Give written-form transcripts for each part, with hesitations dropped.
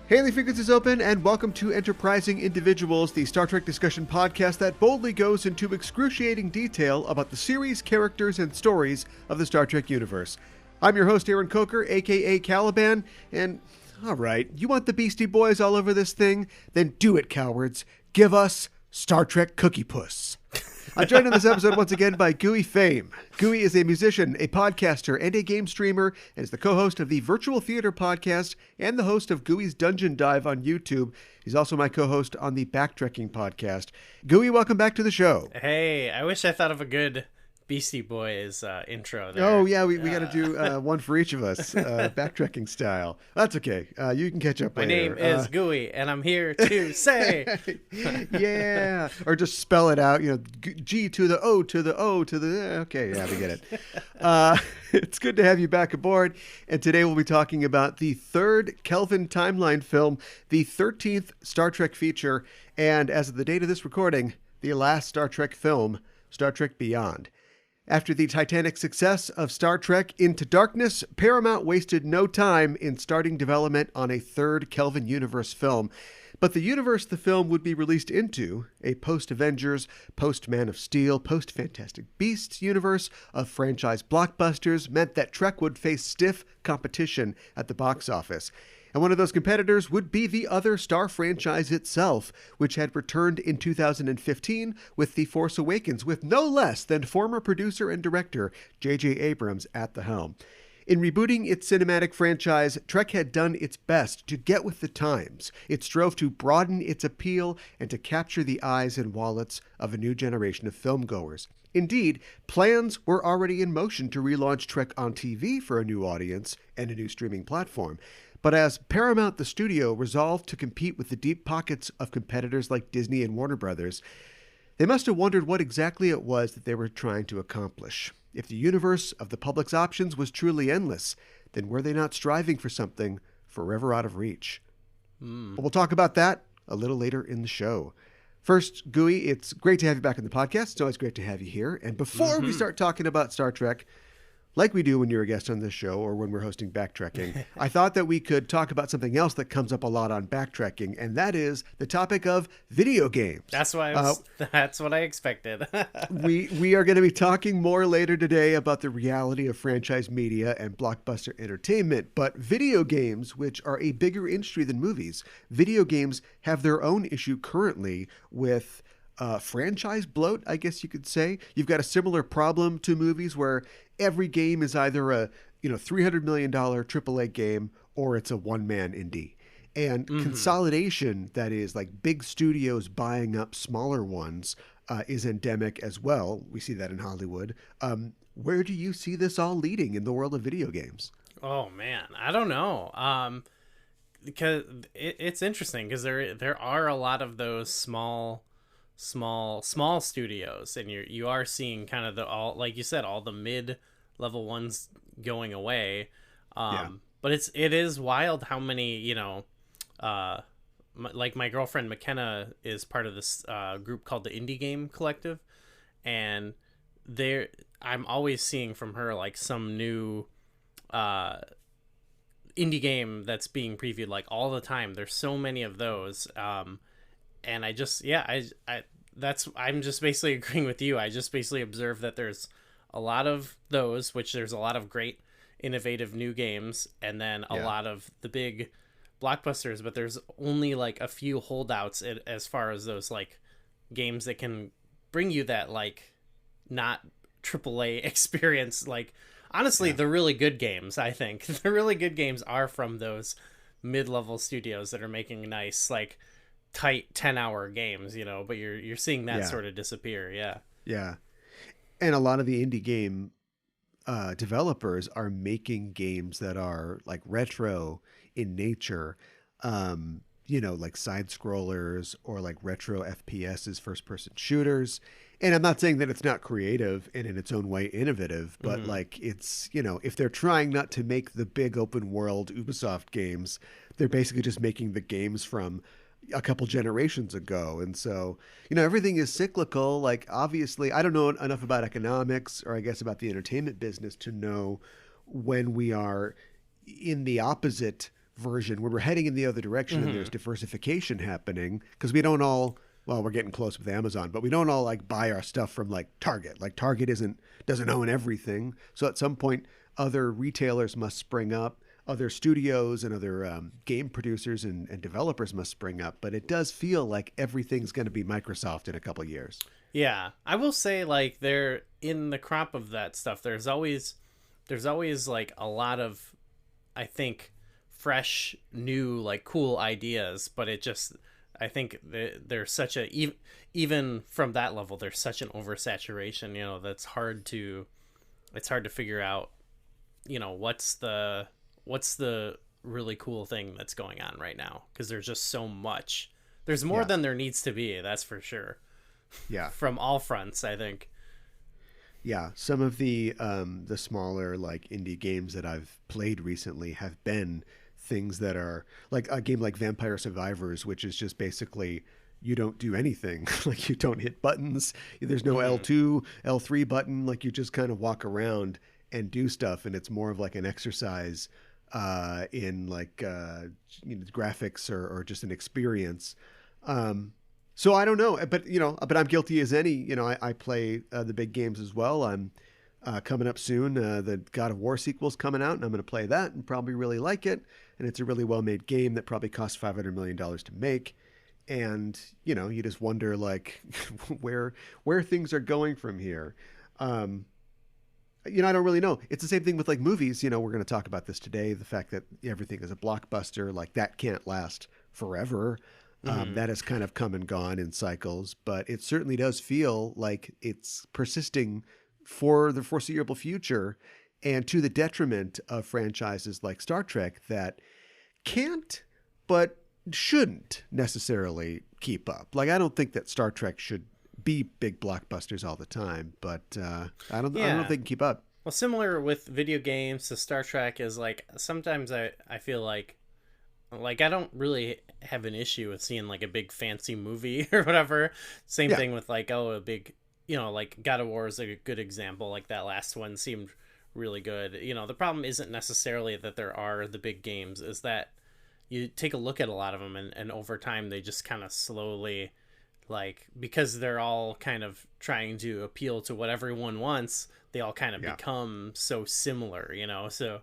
Hailing frequencies open, and welcome to Enterprising Individuals, the Star Trek discussion podcast that boldly goes into excruciating detail about the series, characters, and stories of the Star Trek universe. I'm your host, Aaron Coker, aka Caliban, and alright, you want the Beastie Boys all over this thing? Then do it, cowards. Give us Star Trek Cookie Puss. I'm joined in this episode once again by Gooey Fame. Gooey is a musician, a podcaster, and a game streamer, and is the co-host of the Virtual Theater podcast and the host of Gooey's Dungeon Dive on YouTube. He's also my co-host on the BackTrekking podcast. Gooey, welcome back to the show. Hey, I wish I thought of a good Beastie Boys intro there. Oh, yeah, we got to do one for each of us, BackTrekking style. That's okay. You can catch up later. My name is Gooey, and I'm here to say... Yeah. Or just spell it out, G to the O to the O to the... Okay, yeah, we get it. It's good to have you back aboard. And today we'll be talking about the third Kelvin timeline film, the 13th Star Trek feature, and as of the date of this recording, the last Star Trek film, Star Trek Beyond. After the titanic success of Star Trek Into Darkness, Paramount wasted no time in starting development on a third Kelvin universe film. But the universe the film would be released into, a post-Avengers, post-Man of Steel, post-Fantastic Beasts universe of franchise blockbusters, meant that Trek would face stiff competition at the box office. And one of those competitors would be the other Star franchise itself, which had returned in 2015 with The Force Awakens, with no less than former producer and director J.J. Abrams at the helm. In rebooting its cinematic franchise, Trek had done its best to get with the times. It strove to broaden its appeal and to capture the eyes and wallets of a new generation of filmgoers. Indeed, plans were already in motion to relaunch Trek on TV for a new audience and a new streaming platform. But as Paramount the studio resolved to compete with the deep pockets of competitors like Disney and Warner Brothers, they must have wondered what exactly it was that they were trying to accomplish. If the universe of the public's options was truly endless, then were they not striving for something forever out of reach? But we'll talk about that a little later in the show. First, Gooey, it's great to have you back on the podcast. It's always great to have you here. And before we start talking about Star Trek, like we do when you're a guest on this show or when we're hosting BackTrekking, I thought that we could talk about something else that comes up a lot on BackTrekking, and that is the topic of video games. That's what I expected. we are going to be talking more later today about the reality of franchise media and blockbuster entertainment, but video games, which are a bigger industry than movies, video games have their own issue currently with franchise bloat, I guess you could say. You've got a similar problem to movies where every game is either a $300 million AAA game or it's a one-man indie. And consolidation, that is like big studios buying up smaller ones, is endemic as well. We see that in Hollywood. Where do you see this all leading in the world of video games? Oh, man. I don't know. Because it's interesting because there are a lot of those small studios, and you are seeing kind of all, like you said, all the mid-level ones going away. But it is wild how many, like my girlfriend McKenna is part of this group called the Indie Game Collective, and I'm always seeing from her like some new indie game that's being previewed like all the time. There's so many of those. And I'm just basically agreeing with you. I just basically observe that there's a lot of those, which there's a lot of great, innovative new games, and then a lot of the big blockbusters, but there's only like a few holdouts as far as those like games that can bring you that like not AAA experience. Like, honestly, the really good games, I think, the really good games are from those mid-level studios that are making nice, like, tight 10-hour games, but you're seeing that sort of disappear. Yeah. And a lot of the indie game developers are making games that are like retro in nature, like side scrollers or like retro FPSs, first person shooters. And I'm not saying that it's not creative and in its own way innovative, but like it's, if they're trying not to make the big open world Ubisoft games, they're basically just making the games from a couple generations ago. And so, everything is cyclical. Like, obviously, I don't know enough about economics or I guess about the entertainment business to know when we are in the opposite version, when we're heading in the other direction and there's diversification happening, because we don't all, well, we're getting close with Amazon, but we don't all like buy our stuff from like Target. Like Target doesn't own everything. So at some point, other retailers must spring up, other studios and other game producers and developers must spring up. But it does feel like everything's going to be Microsoft in a couple of years. Yeah, I will say, like, they're in the crop of that stuff. There's always like a lot of, I think, fresh, new, like, cool ideas. But it just, I think there's such a, even from that level, there's such an oversaturation. You know, that's hard to figure out. You know, what's the really cool thing that's going on right now, because there's just so much. There's more than there needs to be, that's for sure. Yeah, from all fronts, I think. Yeah, some of the smaller like indie games that I've played recently have been things that are like a game like Vampire Survivors, which is just basically you don't do anything. Like you don't hit buttons, there's no L2 L3 button, like you just kind of walk around and do stuff, and it's more of like an exercise in like graphics or just an experience. So I don't know, but I'm guilty as any. I play the big games as well. I'm coming up soon. The God of War sequel's coming out, and I'm going to play that and probably really like it. And it's a really well-made game that probably cost $500 million to make. And you just wonder like where things are going from here. I don't really know. It's the same thing with like movies. We're going to talk about this today. The fact that everything is a blockbuster, like that can't last forever. That has kind of come and gone in cycles, but it certainly does feel like it's persisting for the foreseeable future, and to the detriment of franchises like Star Trek that can't, but shouldn't necessarily keep up. Like, I don't think that Star Trek should be big blockbusters all the time, but I don't think they can keep up. Well, similar with video games to Star Trek is like sometimes I feel like I don't really have an issue with seeing like a big fancy movie or whatever. Same thing with like a big, like God of War is a good example. Like that last one seemed really good. The problem isn't necessarily that there are the big games, is that you take a look at a lot of them and over time they just kind of slowly, like, because they're all kind of trying to appeal to what everyone wants, they all kind of become so similar, so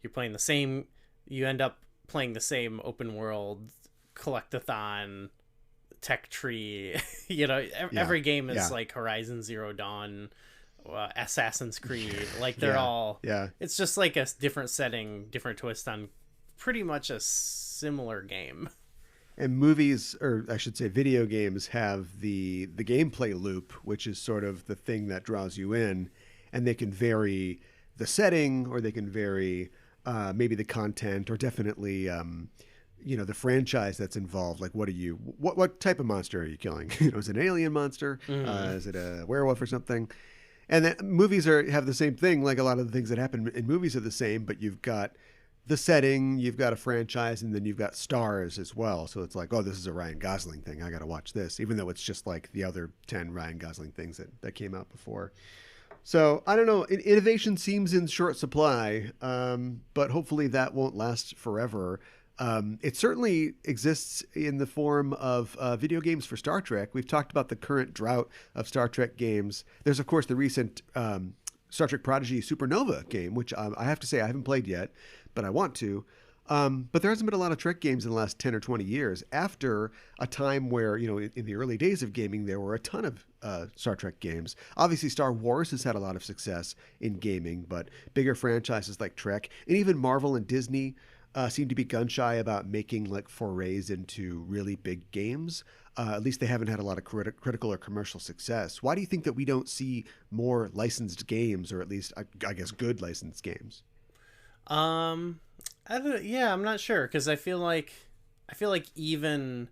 you end up playing the same open world collectathon tech tree. Every game is like Horizon Zero Dawn, Assassin's Creed, like they're all it's just like a different setting, different twist on pretty much a similar game. And movies, or I should say video games, have the gameplay loop, which is sort of the thing that draws you in, and they can vary the setting, or they can vary maybe the content, or definitely the franchise that's involved. Like, what type of monster are you killing? Is it an alien monster? Is it a werewolf or something? And then movies have the same thing. Like, a lot of the things that happen in movies are the same, but you've got the setting, you've got a franchise, and then you've got stars as well. So it's like, oh, this is a Ryan Gosling thing, I got to watch this, even though it's just like the other 10 Ryan Gosling things that came out before. So I don't know. Innovation seems in short supply, but hopefully that won't last forever. It certainly exists in the form of video games for Star Trek. We've talked about the current drought of Star Trek games. There's, of course, the recent Star Trek Prodigy Supernova game, which I have to say I haven't played yet, but I want to. But there hasn't been a lot of Trek games in the last 10 or 20 years, after a time where, in the early days of gaming, there were a ton of Star Trek games. Obviously, Star Wars has had a lot of success in gaming, but bigger franchises like Trek, and even Marvel and Disney seem to be gun shy about making like forays into really big games. At least they haven't had a lot of critical or commercial success. Why do you think that we don't see more licensed games, or at least, I guess, good licensed games? I'm not sure, because I feel like even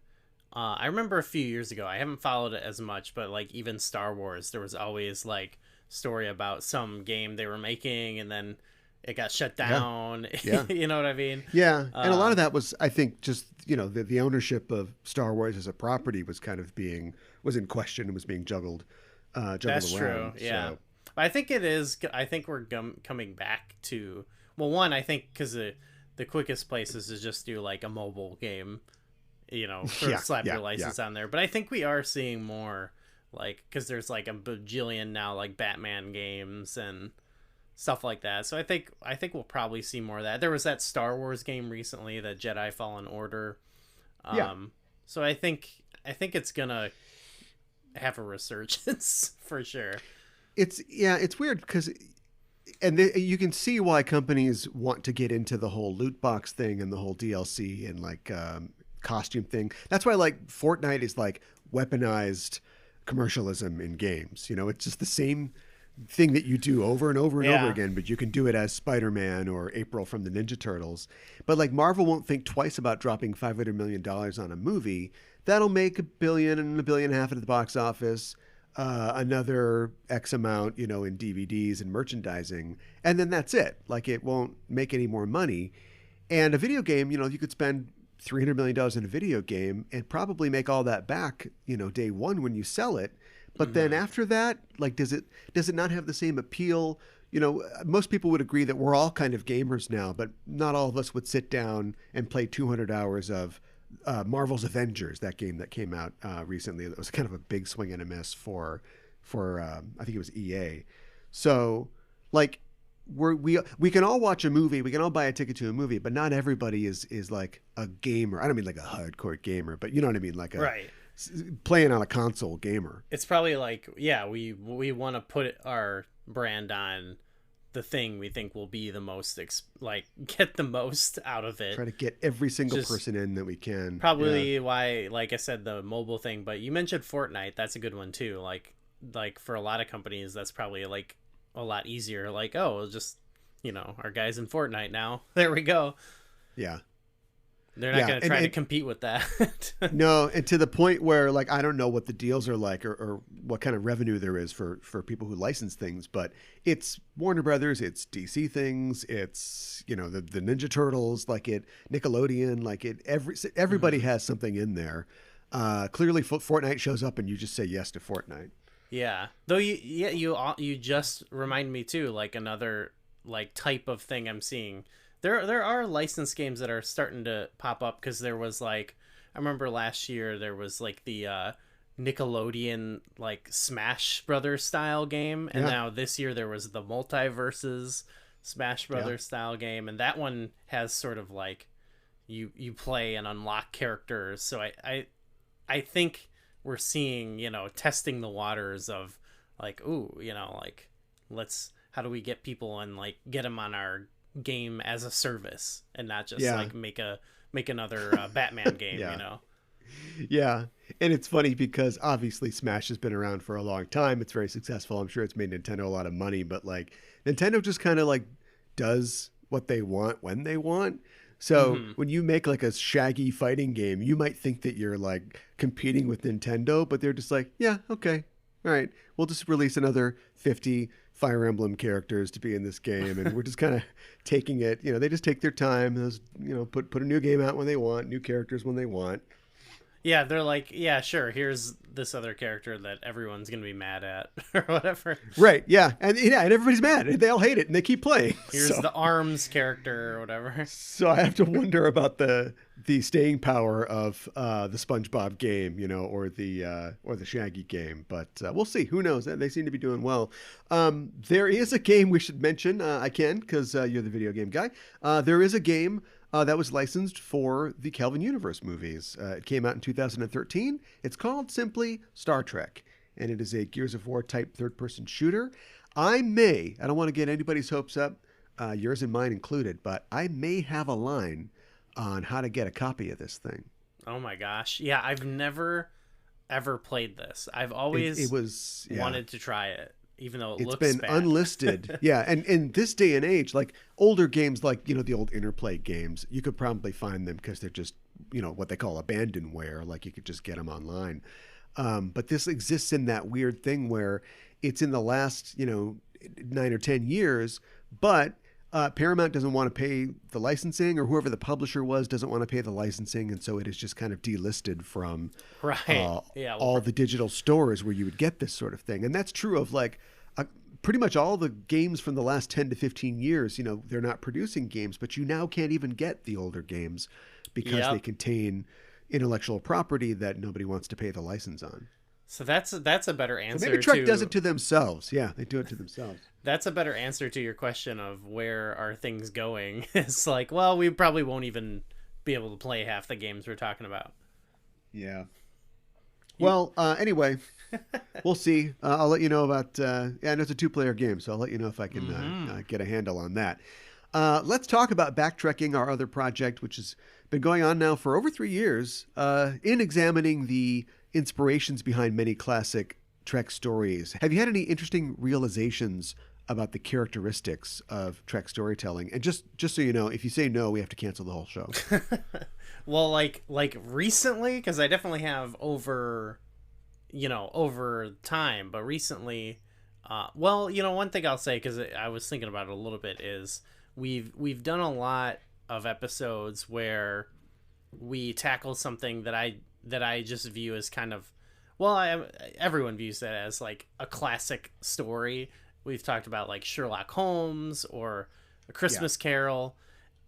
I remember a few years ago, I haven't followed it as much, but like even Star Wars, there was always like story about some game they were making and then it got shut down. Yeah. You know what I mean? Yeah. And a lot of that was, I think, just, the ownership of Star Wars as a property was in question and was being juggled That's around. True. Yeah. So. I think it is. I think we're coming back to, well, one, I think because the quickest place is to just do like a mobile game, slap your license on there. But I think we are seeing more, like, because there's like a bajillion now, like Batman games and stuff like that. So I think we'll probably see more of that. There was that Star Wars game recently, the Jedi Fallen Order. So I think it's gonna have a resurgence for sure. It's weird because, you can see why companies want to get into the whole loot box thing and the whole DLC and like costume thing. That's why like Fortnite is like weaponized commercialism in games. It's just the same thing that you do over and over and over again, but you can do it as Spider-Man or April from the Ninja Turtles. But like Marvel won't think twice about dropping $500 million on a movie. That'll make $1 billion and $1.5 billion at the box office. Another X amount, in DVDs and merchandising. And then that's it. Like it won't make any more money. And a video game, you could spend $300 million in a video game and probably make all that back, day one when you sell it. But then after that, like, does it not have the same appeal? Most people would agree that we're all kind of gamers now, but not all of us would sit down and play 200 hours of Marvel's Avengers, that game that came out recently. That was kind of a big swing and a miss for I think it was EA. So like we can all watch a movie, we can all buy a ticket to a movie, but not everybody is like a gamer. I don't mean like a hardcore gamer, but you know what I mean, like a playing on a console gamer. It's probably like, we want to put our brand on the thing we think will be the most get the most out of it. Try to get every single person in that we can. Probably why, like I said, the mobile thing. But you mentioned Fortnite. That's a good one too. Like for a lot of companies, that's probably like a lot easier. Like, oh, just our guys in Fortnite now. There we go. Yeah. They're not going to try to compete with that. No, and to the point where, like, I don't know what the deals are like or what kind of revenue there is for people who license things, but it's Warner Brothers, it's DC things, it's, the Ninja Turtles, like Nickelodeon, like everybody has something in there. Clearly Fortnite shows up and you just say yes to Fortnite. Yeah. Though you just remind me too, like another like type of thing I'm seeing. There are licensed games that are starting to pop up, because there was like, I remember last year there was like the Nickelodeon like Smash Brothers style game, and now this year there was the Multiverses Smash Brothers style game, and that one has sort of like you play and unlock characters. So I think we're seeing, testing the waters of like, ooh, like how do we get people and like get them on our game as a service and not just like make another Batman game. Yeah, and it's funny because obviously Smash has been around for a long time. It's very successful. I'm sure it's made Nintendo a lot of money, but like Nintendo just kind of like does what they want when they want. So when you make like a Shaggy fighting game, you might think that you're like competing with Nintendo, but they're just like, yeah, okay, all right, we'll just release another 50 Fire Emblem characters to be in this game, and we're just kind of taking it. They just take their time. Those, put a new game out when they want, new characters when they want. Yeah, they're like, yeah, sure, here's this other character that everyone's going to be mad at or whatever. Right, yeah. And everybody's mad. They all hate it, and they keep playing. Here's the ARMS character or whatever. So I have to wonder about the staying power of the SpongeBob game, or the Shaggy game. But we'll see. Who knows? They seem to be doing well. There is a game we should mention. I can, because you're the video game guy. There is a game that was licensed for the Kelvin Universe movies. It came out in 2013. It's called simply Star Trek, and it is a Gears of War type third-person shooter. I don't want to get anybody's hopes up, yours and mine included, but I may have a line on how to get a copy of this thing. Oh my gosh. Yeah, I've never ever played this. I've always wanted to try it, even though it's been bad. Unlisted. Yeah, and in this day and age, like older games, like the old Interplay games, you could probably find them because they're just what they call abandonware. Like you could just get them online. But this exists in that weird thing where it's in the last 9 or 10 years, but Paramount doesn't want to pay the licensing, or whoever the publisher was doesn't want to pay the licensing, and so it is just kind of delisted from all the digital stores where you would get this sort of thing. And that's true of like pretty much all the games from the last 10 to 15 years, they're not producing games, but you now can't even get the older games because they contain intellectual property that nobody wants to pay the license on. So that's a better answer. So maybe Trek does it to themselves. Yeah, they do it to themselves. That's a better answer to your question of where are things going. It's like, well, we probably won't even be able to play half the games we're talking about. Yeah. Well, anyway, we'll see. I'll let you know about. And it's a 2-player game, so I'll let you know if I can get a handle on that. Let's talk about BackTrekking, our other project, which has been going on now for over 3 years, in examining the inspirations behind many classic Trek stories. Have you had any interesting realizations about the characteristics of Trek storytelling? And just so you know, if you say no, we have to cancel the whole show. Well, like recently, because I definitely have over time, but recently, one thing I'll say, because I was thinking about it a little bit, is we've done a lot of episodes where we tackle something that I just view as kind of, everyone views that as like a classic story. We've talked about like Sherlock Holmes or A Christmas Carol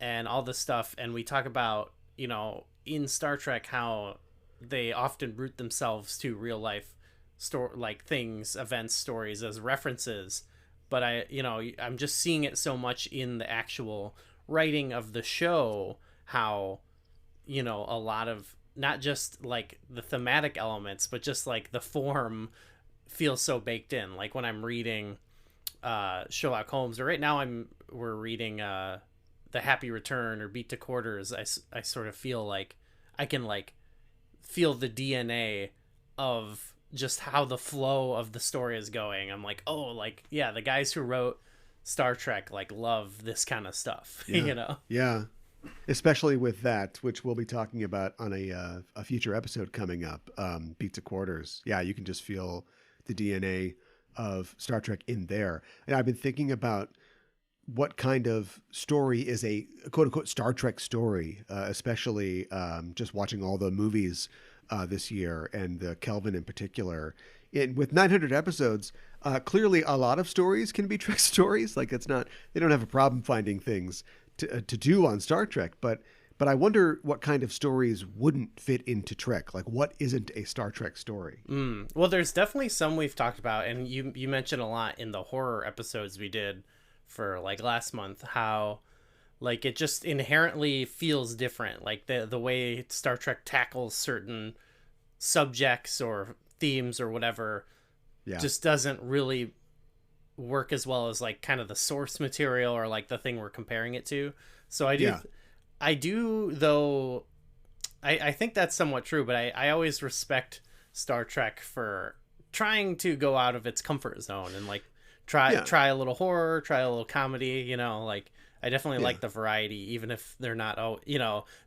and all this stuff. And we talk about, in Star Trek, how they often root themselves to real life things, events, stories as references. But I'm just seeing it so much in the actual writing of the show, how, a lot of, not just like the thematic elements, but just like the form feels so baked in. Like when I'm reading Sherlock Holmes, or right now we're reading The Happy Return or Beat to Quarters, I sort of feel like I can like feel the DNA of just how the flow of the story is going. I'm like, oh, like, yeah, the guys who wrote Star Trek like love this kind of stuff. Yeah, especially with that, which we'll be talking about on a future episode coming up, Beat to Quarters. Yeah, you can just feel the DNA of Star Trek in there. And I've been thinking about what kind of story is a quote unquote Star Trek story, especially just watching all the movies this year, and the Kelvin in particular. With 900 episodes, clearly a lot of stories can be Trek stories. Like they don't have a problem finding things to do on Star Trek, but I wonder what kind of stories wouldn't fit into Trek. Like what isn't a Star Trek story? Well, there's definitely some we've talked about, and you mentioned a lot in the horror episodes we did for like last month, how like it just inherently feels different. Like the way Star Trek tackles certain subjects or themes or whatever just doesn't really work as well as like kind of the source material or like the thing we're comparing it to. So I do though, I think that's somewhat true, but I always respect Star Trek for trying to go out of its comfort zone and like try a little horror, try a little comedy, like I definitely like the variety, even if they're not,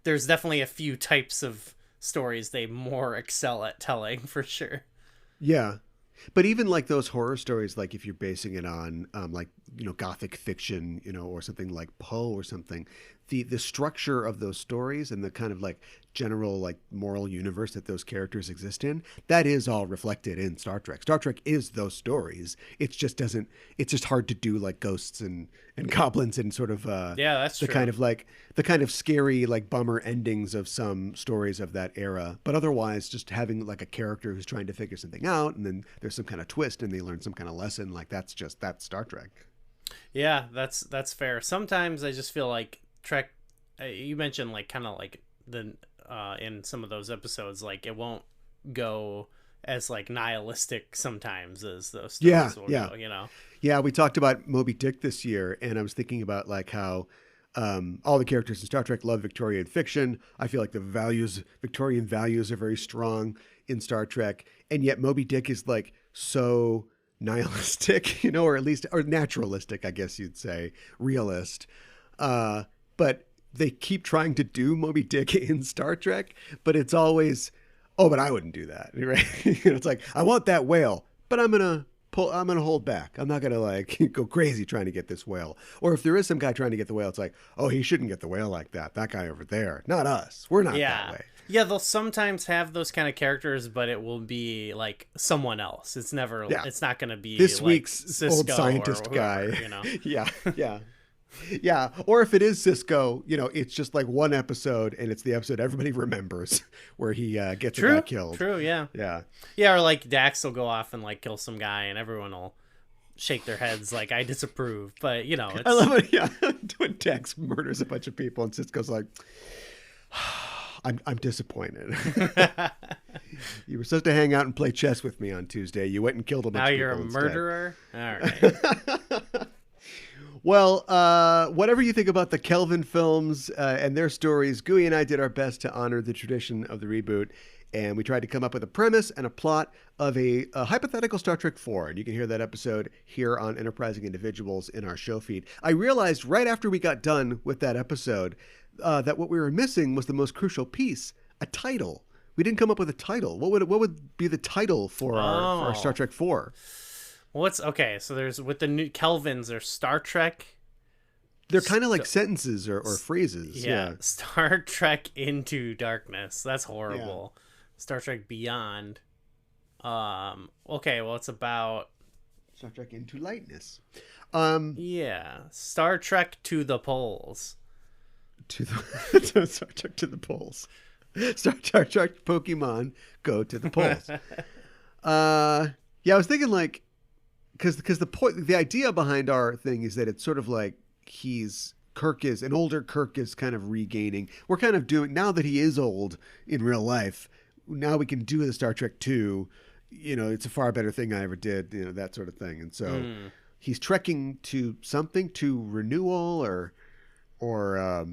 there's definitely a few types of stories they more excel at telling for sure. Yeah. But even like those horror stories, like if you're basing it on Gothic fiction, or something like Poe or something, the structure of those stories and the kind of like general like moral universe that those characters exist in, that is all reflected in Star Trek. Star Trek is those stories. It's just hard to do like ghosts and goblins and sort of that's the true. kind of scary like bummer endings of some stories of that era. But otherwise, just having like a character who's trying to figure something out, and then there's some kind of twist and they learn some kind of lesson. Like that's Star Trek. Yeah, that's fair. Sometimes I just feel like Trek, you mentioned like kind of like the in some of those episodes, like it won't go as like nihilistic sometimes as those stories will go, Yeah, we talked about Moby Dick this year, and I was thinking about like how all the characters in Star Trek love Victorian fiction. I feel like Victorian values are very strong in Star Trek, and yet Moby Dick is like so nihilistic, or naturalistic, I guess you'd say, realist. But they keep trying to do Moby Dick in Star Trek, but it's always, oh, but I wouldn't do that, right? It's like, I want that whale, but I'm gonna hold back. I'm not gonna like go crazy trying to get this whale. Or if there is some guy trying to get the whale, it's like, oh, he shouldn't get the whale like that. That guy over there, not us. We're not that way. Yeah, they'll sometimes have those kind of characters, but it will be like someone else. It's never. Yeah. It's not going to be This like week's Cisco old scientist or whoever, guy. You know. Yeah, yeah. Yeah, or if it is Cisco, it's just like one episode, and it's the episode everybody remembers where he gets a guy killed. True, yeah. Yeah. Yeah, or like Dax will go off and like kill some guy, and everyone will shake their heads like, I disapprove. But, it's... I love it, yeah. When Dax murders a bunch of people, and Cisco's like, I'm disappointed. You were supposed to hang out and play chess with me on Tuesday. You went and killed a bunch of people. Now you're a instead. murderer? All right. Well, whatever you think about the Kelvin films and their stories, Gooey and I did our best to honor the tradition of the reboot, and we tried to come up with a premise and a plot of a hypothetical Star Trek 4, and you can hear that episode here on Enterprising Individuals in our show feed. I realized right after we got done with that episode that what we were missing was the most crucial piece, a title. We didn't come up with a title. What would be the title for our Star Trek 4? Okay? So there's with the new Kelvins, there's Star Trek. They're kind of like sentences or phrases. Yeah. Star Trek Into Darkness. That's horrible. Yeah. Star Trek Beyond. Okay, well, it's about Star Trek Into Lightness. Yeah. Star Trek to the Poles. Star Trek to the Poles. Star Trek Pokemon go to the poles. Yeah, I was thinking like, because the idea behind our thing is that it's sort of like an older Kirk is kind of regaining. We're kind of doing, now that he is old in real life, now we can do the Star Trek 2, it's a far better thing I ever did, that sort of thing. And so he's trekking to something, to renewal or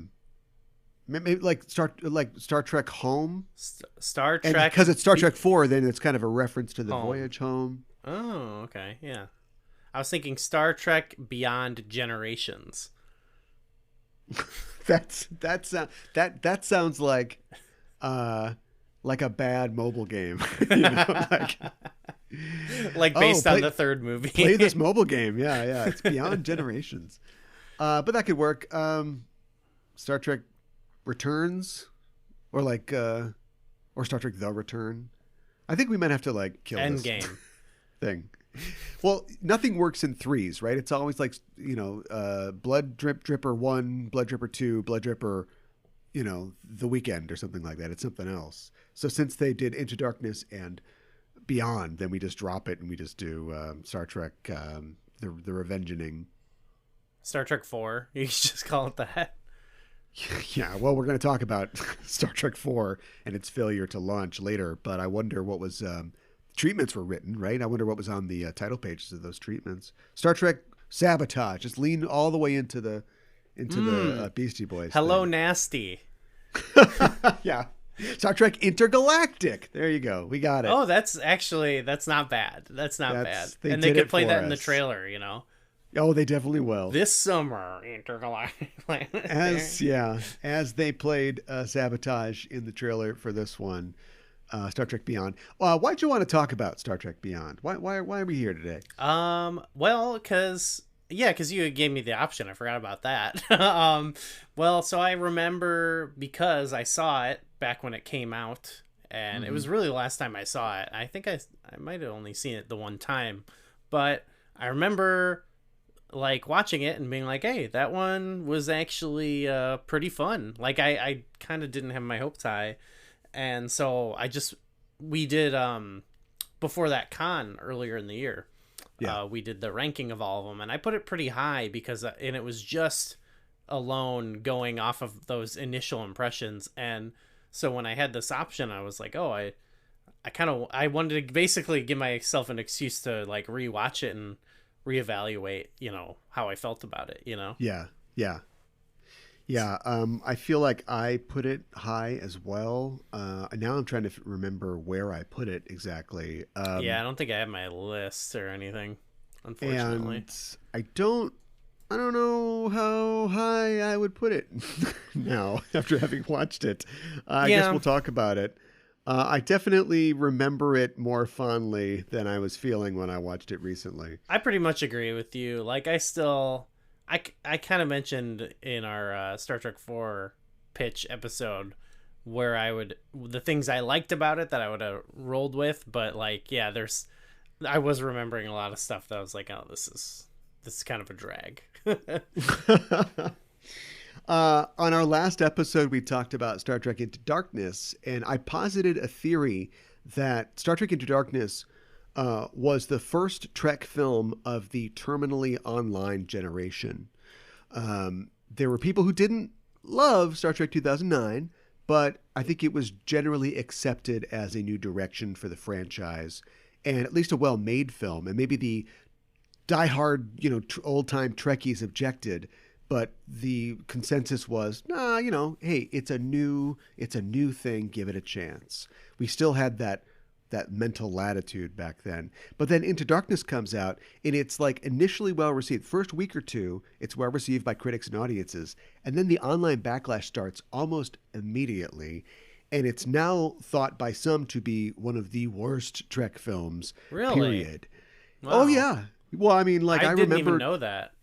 maybe like Star Trek Home. Star Trek. Because it's Star Trek 4, then it's kind of a reference to the voyage home. Oh, okay. Yeah. I was thinking Star Trek Beyond Generations. That sounds like a bad mobile game. Like based on the third movie. Play this mobile game. Yeah. It's Beyond Generations. But that could work. Star Trek Returns or Star Trek The Return. I think we might have to kill Endgame this thing. Well, nothing works in threes, right? It's always Blood Dripper 1, Blood Dripper 2, Blood Dripper, The Weekend or something like that. It's something else. So since they did Into Darkness and Beyond, then we just drop it and we just do Star Trek, the Revengeing. Star Trek 4. You just call it that. Yeah, well, we're going to talk about Star Trek 4 and its failure to launch later, but I wonder what was... treatments were written, right? I wonder what was on the title pages of those treatments. Star Trek Sabotage. Just lean all the way into the Beastie Boys. Hello, thing. Nasty. Yeah. Star Trek Intergalactic. There you go. We got it. Oh, that's not bad. That's not bad. And they could play that in the trailer, Oh, they definitely will. This summer, Intergalactic. As they played Sabotage in the trailer for this one. Star Trek Beyond. Why'd you want to talk about Star Trek Beyond? Why are we here today? Well, because you gave me the option. I forgot about that. So I remember because I saw it back when it came out, and it was really the last time I saw it. I think I might have only seen it the one time, but I remember watching it and being like, hey, that one was actually pretty fun. I kind of didn't have my hopes high. And so we did, before that con earlier in the year, we did the ranking of all of them, and I put it pretty high because, and it was just alone going off of those initial impressions. And so when I had this option, I was like, I wanted to basically give myself an excuse to rewatch it and reevaluate, how I felt about it, Yeah. Yeah, I feel like I put it high as well. Now I'm trying to remember where I put it exactly. I don't think I have my list or anything, unfortunately. And I don't know how high I would put it now after having watched it. I guess we'll talk about it. I definitely remember it more fondly than I was feeling when I watched it recently. I pretty much agree with you. I kind of mentioned in our Star Trek 4 pitch episode where the things I liked about it that I would have rolled with, but like, yeah, I was remembering a lot of stuff that I was like, oh, this is kind of a drag. On our last episode, we talked about Star Trek Into Darkness, and I posited a theory that Star Trek Into Darkness was the first Trek film of the terminally online generation. There were people who didn't love Star Trek 2009, but I think it was generally accepted as a new direction for the franchise, and at least a well-made film. And maybe the diehard, old-time Trekkies objected, but the consensus was, nah, hey, it's a new thing. Give it a chance. We still had that mental latitude back then. But then Into Darkness comes out, and it's like initially well received. First week or two, it's well received by critics and audiences, and then the online backlash starts almost immediately. And it's now thought by some to be one of the worst Trek films. Really? Period. Wow. Oh yeah. Well, I mean, like I didn't even know that.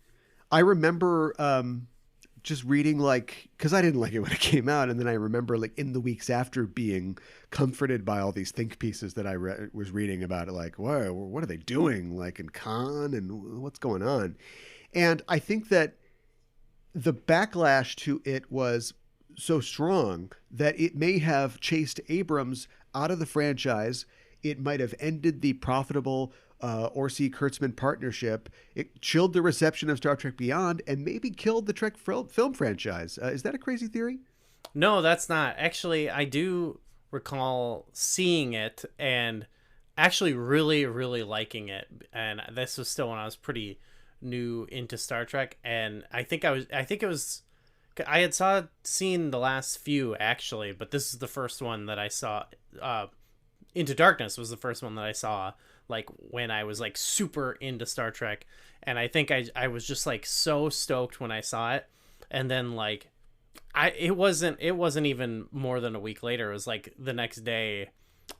I remember just reading, like, because I didn't like it when it came out, and then I remember, like, in the weeks after being comforted by all these think pieces that I was reading about it, like, whoa, what are they doing, like, in Khan, and what's going on? And I think that the backlash to it was so strong that it may have chased Abrams out of the franchise. It might have ended the profitable Orci-Kurtzman partnership. It chilled the reception of Star Trek Beyond and maybe killed the Trek film franchise. Is that a crazy theory? No, that's not. Actually, I do recall seeing it and actually really, really liking it. And this was still when I was pretty new into Star Trek. And I had seen the last few actually, but this is the first one that I saw. Into Darkness was the first one that I saw, like, when I was like super into Star Trek. And I think I was just like so stoked when I saw it. And then like it wasn't even more than a week later. It was like the next day,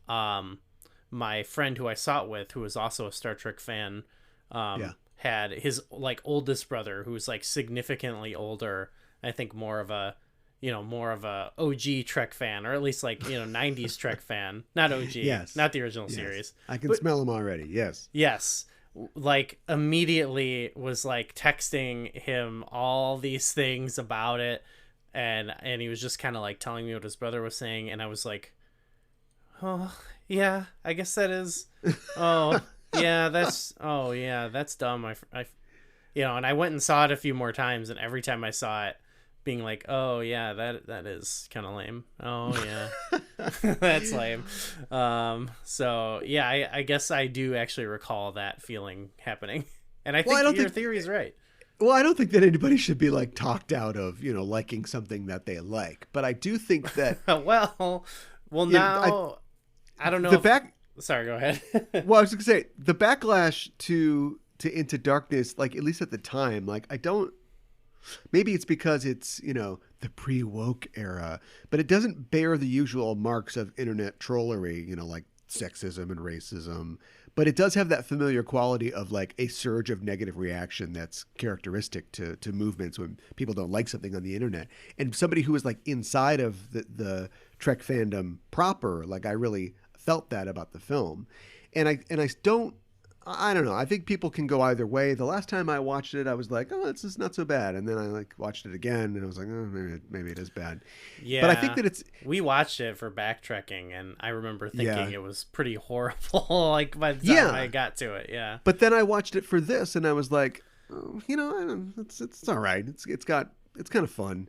my friend who I saw it with, who was also a Star Trek fan, had his like oldest brother who was like significantly older. I think more of a OG Trek fan, or at least like, 90s Trek fan, not OG, yes, not the original series. I can smell him already. Yes. Like immediately was like texting him all these things about it. And he was just kind of like telling me what his brother was saying. And I was like, oh yeah, I guess that is, that's dumb. And I went and saw it a few more times, and every time I saw it, being like, oh yeah, that is kind of lame. Oh yeah, that's lame. So yeah, I guess I do actually recall that feeling happening, and I think your theory is right. Well, I don't think that anybody should be like talked out of liking something that they like, but I do think that well now I don't know. Sorry, go ahead. Well, I was gonna say the backlash to Into Darkness, like at least at the time, like I don't. Maybe it's because it's, the pre-woke era, but it doesn't bear the usual marks of internet trollery, like sexism and racism. But it does have that familiar quality of like a surge of negative reaction that's characteristic to movements when people don't like something on the internet. And somebody who is like inside of the Trek fandom proper, like I really felt that about the film. And I don't know. I think people can go either way. The last time I watched it, I was like, oh, this is not so bad. And then I like watched it again, and I was like, oh, maybe it is bad. Yeah. But I think that we watched it for BackTrekking, and I remember thinking it was pretty horrible. Like by the time I got to it, yeah. But then I watched it for this, and I was like, oh, it's all right. It's kind of fun.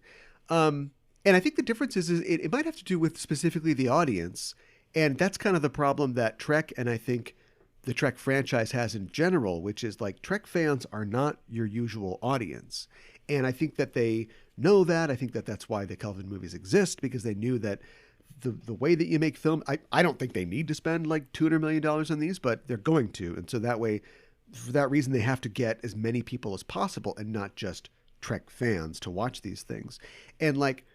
And I think the difference is it might have to do with specifically the audience, and that's kind of the problem that Trek and I think the Trek franchise has in general, which is like Trek fans are not your usual audience. And I think that they know that. I think that that's why the Kelvin movies exist, because they knew that the way that you make film, I don't think they need to spend like $200 million on these, but they're going to. And so that way, for that reason, they have to get as many people as possible and not just Trek fans to watch these things. And like,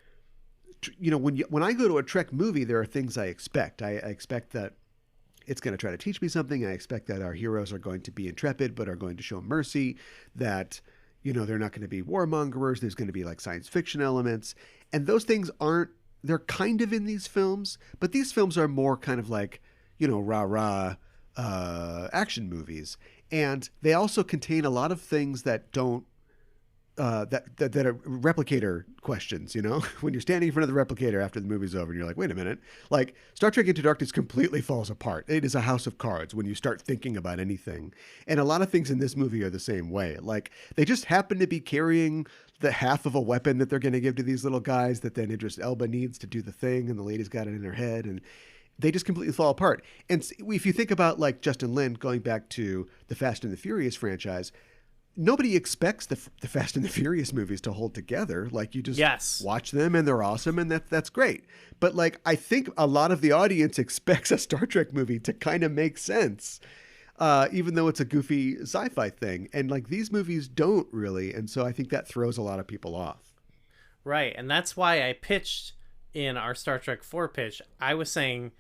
when I go to a Trek movie, there are things I expect. I expect that it's going to try to teach me something. I expect that our heroes are going to be intrepid, but are going to show mercy, that, they're not going to be warmongers. There's going to be like science fiction elements. And those things aren't they're kind of in these films, but these films are more kind of like, rah-rah action movies. And they also contain a lot of things that don't that are replicator questions, when you're standing in front of the replicator after the movie's over and you're like, wait a minute, like Star Trek Into Darkness completely falls apart. It is a house of cards when you start thinking about anything. And a lot of things in this movie are the same way. Like they just happen to be carrying the half of a weapon that they're going to give to these little guys that then Idris Elba needs to do the thing. And the lady's got it in her head and they just completely fall apart. And if you think about like Justin Lin going back to the Fast and the Furious franchise, nobody expects the Fast and the Furious movies to hold together. Like you just watch them and they're awesome and that's great. But like, I think a lot of the audience expects a Star Trek movie to kind of make sense, even though it's a goofy sci-fi thing. And like these movies don't really. And so I think that throws a lot of people off. Right. And that's why I pitched in our Star Trek 4 pitch. I was saying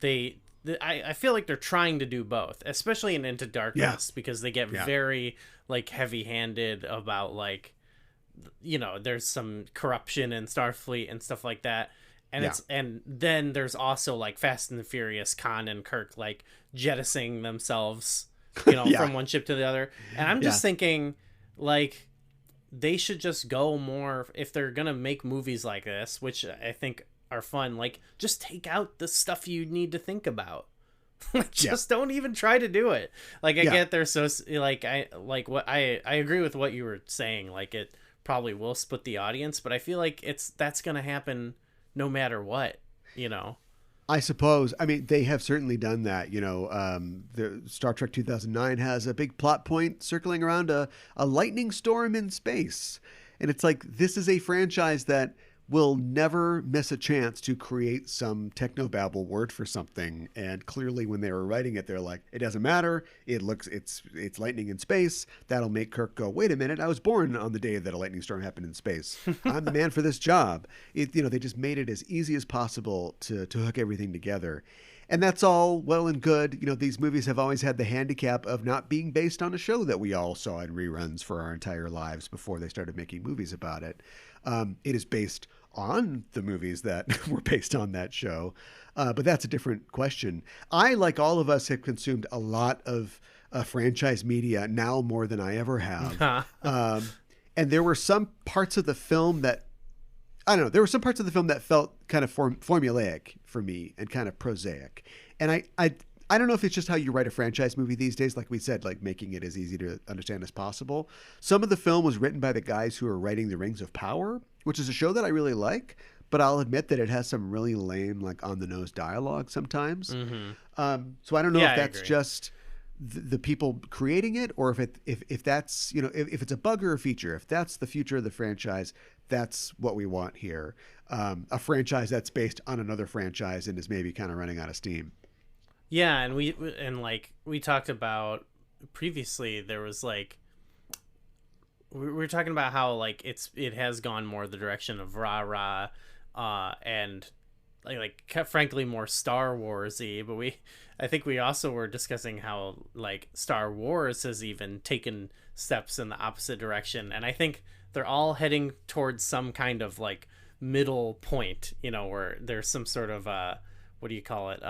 I feel like they're trying to do both, especially in Into Darkness, because they get very like heavy-handed about like, there's some corruption in Starfleet and stuff like that. And and then there's also like Fast and the Furious, Khan and Kirk like jettisoning themselves, from one ship to the other. And I'm just thinking like they should just go more, if they're going to make movies like this, which I think are fun, like just take out the stuff you need to think about. Just don't even try to do it. Like I get they're so like I agree with what you were saying, like it probably will split the audience, but I feel like that's gonna happen no matter what, I suppose. I mean, they have certainly done that. The Star Trek 2009 has a big plot point circling around a lightning storm in space, and it's like this is a franchise that will never miss a chance to create some technobabble word for something. And clearly when they were writing it, they're like, it doesn't matter. It's lightning in space. That'll make Kirk go, wait a minute. I was born on the day that a lightning storm happened in space. I'm the man for this job. They just made it as easy as possible to hook everything together. And that's all well and good. These movies have always had the handicap of not being based on a show that we all saw in reruns for our entire lives before they started making movies about it. It is based on the movies that were based on that show. But that's a different question. I, like all of us, have consumed a lot of franchise media now more than I ever have. And there were some parts of the film that, I don't know, there were some parts of the film that felt kind of formulaic for me and kind of prosaic. And I don't know if it's just how you write a franchise movie these days, like we said, like making it as easy to understand as possible. Some of the film was written by the guys who are writing The Rings of Power, which is a show that I really like, but I'll admit that it has some really lame, like on-the-nose dialogue sometimes. Mm-hmm. So I don't know if that's just the people creating it, or if that's, if it's a bug or a feature, if that's the future of the franchise, that's what we want here. A franchise that's based on another franchise and is maybe kind of running out of steam. Yeah, and we talked about previously, there was like we were talking about how like it has gone more the direction of rah-rah and like frankly more Star Wars-y, but I think we also were discussing how like Star Wars has even taken steps in the opposite direction, and I think they're all heading towards some kind of like middle point, where there's some sort of what do you call it,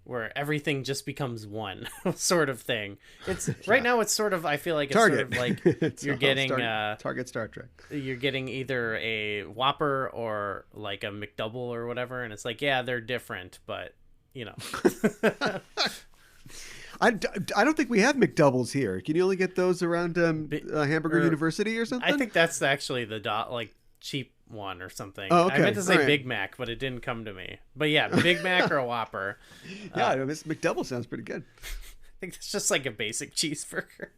where everything just becomes one sort of thing. It's right now it's sort of, I feel like it's Target. sort of like you're getting Target Star Trek. You're getting either a Whopper or like a McDouble or whatever, and it's like, yeah, they're different, but I don't think we have McDoubles here. Can you only get those around Hamburger University or something? I think that's actually the cheap one or something. Oh, okay. I meant to say Big Mac, but it didn't come to me. But yeah, Big Mac or a Whopper. Yeah, this McDouble sounds pretty good. I think it's just like a basic cheeseburger.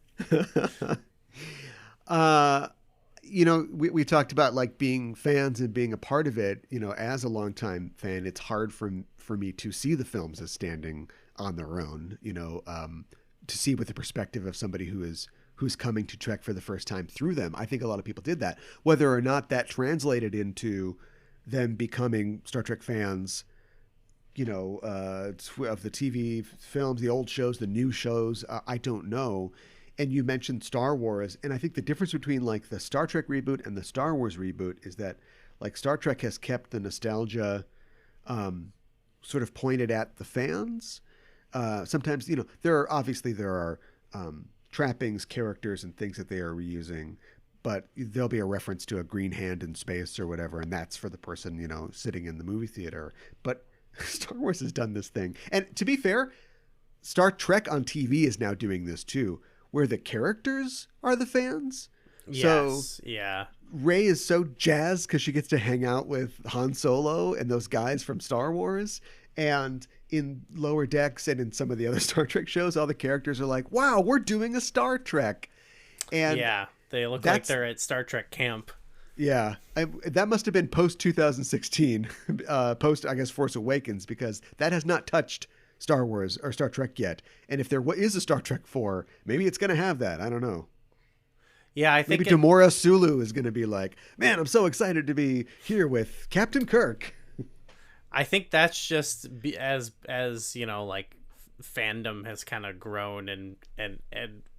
We talked about like being fans and being a part of it. As a longtime fan, it's hard for me to see the films as standing on their own. To see with the perspective of somebody who's coming to Trek for the first time through them. I think a lot of people did that. Whether or not that translated into them becoming Star Trek fans, of the TV films, the old shows, the new shows, I don't know. And you mentioned Star Wars, and I think the difference between like the Star Trek reboot and the Star Wars reboot is that Like Star Trek has kept the nostalgia sort of pointed at the fans. Sometimes, there are trappings, characters, and things that they are reusing, but there'll be a reference to a green hand in space or whatever, and that's for the person, sitting in the movie theater. But Star Wars has done this thing. And to be fair, Star Trek on TV is now doing this too, where the characters are the fans. Yes, so yeah. Rey is so jazzed because she gets to hang out with Han Solo and those guys from Star Wars. And in Lower Decks and in some of the other Star Trek shows, all the characters are like, wow, we're doing a Star Trek. And yeah, they look like they're at Star Trek camp. Yeah, that must have been post 2016, post, I guess, Force Awakens, because that has not touched Star Wars or Star Trek yet. And if there is a Star Trek 4, maybe it's going to have that. I don't know. Yeah, I think maybe Demora Sulu is going to be like, man, I'm so excited to be here with Captain Kirk. I think that's just as like fandom has kind of grown and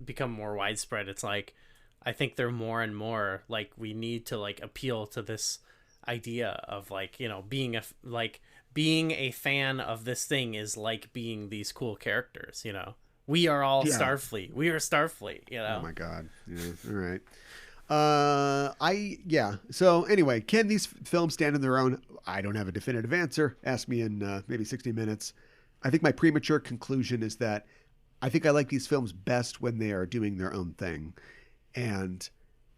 become more widespread. It's like, I think they're more and more like, we need to like appeal to this idea of like, being a fan of this thing is like being these cool characters. We are all Starfleet. We are Starfleet. Oh my God. Yeah. All right. So anyway, can these films stand on their own? I don't have a definitive answer. Ask me in maybe 60 minutes. I think my premature conclusion is that I think I like these films best when they are doing their own thing. And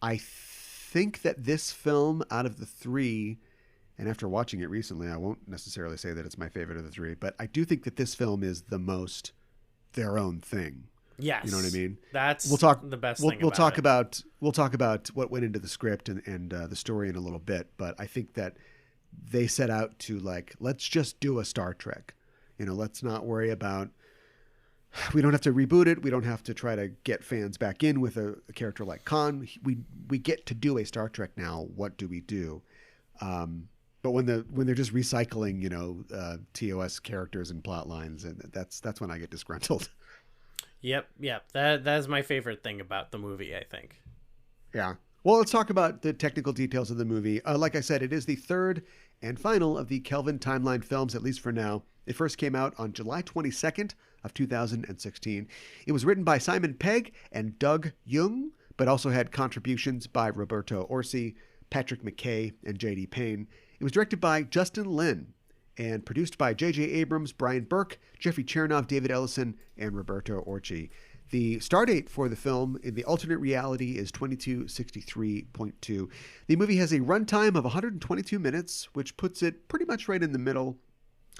I think that this film, out of the three, and after watching it recently, I won't necessarily say that it's my favorite of the three, but I do think that this film is the most their own thing. Yes. You know what I mean? That's the best thing we'll talk it. We'll talk about what went into the script and the story in a little bit, but I think that they set out to like, let's just do a Star Trek. Let's not worry about, we don't have to reboot it. We don't have to try to get fans back in with a character like Khan. We get to do a Star Trek now. What do we do? But when they're just recycling, TOS characters and plot lines, and that's when I get disgruntled. Yep. That's my favorite thing about the movie, I think. Yeah. Well, let's talk about the technical details of the movie. Like I said, it is the third and final of the Kelvin timeline films, at least for now. It first came out on July 22nd of 2016. It was written by Simon Pegg and Doug Jung, but also had contributions by Roberto Orci, Patrick McKay, and J.D. Payne. It was directed by Justin Lin and produced by J.J. Abrams, Brian Burke, Jeffrey Chernov, David Ellison, and Roberto Orci. The star date for the film in the alternate reality is 2263.2. The movie has a runtime of 122 minutes, which puts it pretty much right in the middle